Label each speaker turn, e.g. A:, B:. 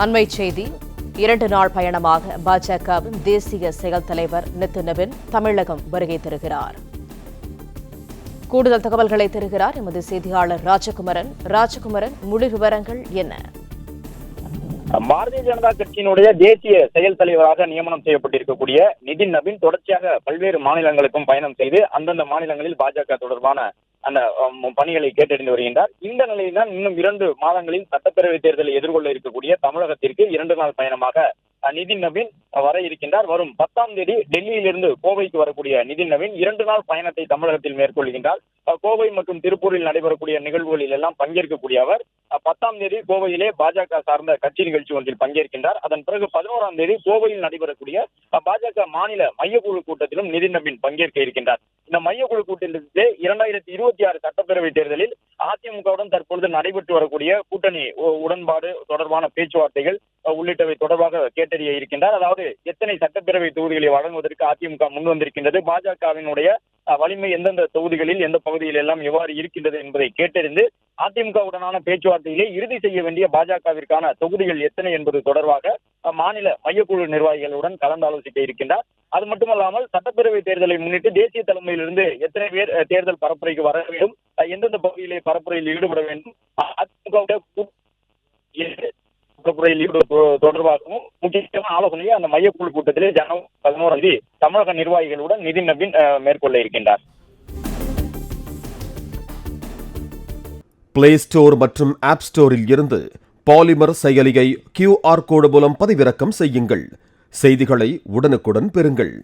A: அண்மை செய்தி. 2 நாள் பயணமாக பாஜகவின் தேசிய செயல் தலைவர் நிதின் நவீன் தமிழகம் வருகை தருகிறார். கூடுதல் தகவல்களை தருகிறார் எமது செய்தியாளர் ராஜகுமரன். முழு விவரங்கள் என்ன?
B: பாரதிய ஜனதா கட்சியினுடைய தேசிய செயல் தலைவராக நியமனம் செய்யப்பட்டிருக்கக்கூடிய நிதின் நவீன் தொடர்ச்சியாக பல்வேறு மாநிலங்களுக்கும் பயணம் செய்து அந்தந்த மாநிலங்களில் பாஜக தொடர்பான அந்த பணிகளை கேட்டறிந்து வருகின்றார். இந்த நிலையில் தான் இன்னும் 2 மாதங்களில் சட்டப்பேரவை தேர்தலை எதிர்கொள்ள இருக்கக்கூடிய தமிழகத்திற்கு 2 நாள் பயணமாக நிதின் நவீன் வர இருக்கின்றார். வரும் 10ஆம் தேதி டெல்லியிலிருந்து கோவைக்கு வரக்கூடிய நிதின் நவீன் 2 நாள் பயணத்தை தமிழகத்தில் மேற்கொள்கின்றார். கோவை மற்றும் திருப்பூரில் நடைபெறக்கூடிய நிகழ்வுகளில் எல்லாம் பங்கேற்கக்கூடிய அவர் 10ஆம் தேதி கோவையிலே பாஜக சார்ந்த கட்சி நிகழ்ச்சி ஒன்றில் பங்கேற்கின்றார். அதன் பிறகு 11ஆம் தேதி கோவையில் நடைபெறக்கூடிய பாஜக மாநில மையக்குழு கூட்டத்திலும் நிதின் நவீன் பங்கேற்க இருக்கின்றார். இந்த மையக்குழு கூட்டத்திலே 2026 சட்டப்பேரவை தேர்தலில் அதிமுகவுடன் தற்பொழுது நடைபெற்று வரக்கூடிய கூட்டணி உடன்பாடு தொடர்பான பேச்சுவார்த்தைகள் உள்ளிட்டவை தொடர்பாக கேட்டறிய இருக்கின்றார். அதாவது எத்தனை சட்டப்பேரவை தொகுதிகளை வழங்குவதற்கு அதிமுக முன் வந்திருக்கின்றது, பாஜகவினுடைய வலிமை எந்தெந்த தொகுதிகளில் எந்த பகுதியில் எல்லாம் எவ்வாறு இருக்கின்றது என்பதை கேட்டறிந்து அதிமுகவுடனான பேச்சுவார்த்தையிலே இறுதி செய்ய வேண்டிய பாஜகவிற்கான தொகுதிகள் எத்தனை என்பது தொடர்பாக மாநில மையக்குழு நிர்வாகிகளுடன் கலந்தாலோசிக்க இருக்கின்றார். அது மட்டுமல்லாமல் சட்டப்பேரவை தேர்தலை முன்னிட்டு தேசிய தலைமையிலிருந்து எத்தனை பேர் தேர்தல் பரப்புரைக்கு வர வேண்டும், எந்தெந்த பகுதியிலே பரப்புரையில் ஈடுபட வேண்டும், அதிமுக பரப்புரையில் ஈடுபடுவது தொடர்பாகவும் முக்கியமான ஆலோசனையை அந்த மையக்குழு கூட்டத்திலே ஜனவரி 11ஆம் தேதி தமிழக நிர்வாகிகளுடன் நிதின் நவீன் மேற்கொள்ள இருக்கின்றார்.
C: பிளே ஸ்டோர் மற்றும் ஆப் ஸ்டோரில் இருந்து பாலிமர் செயலியை QR கோடு மூலம் பதிவிறக்கம் செய்யுங்கள். செய்திகளை உடனுக்குடன் பெறுங்கள்.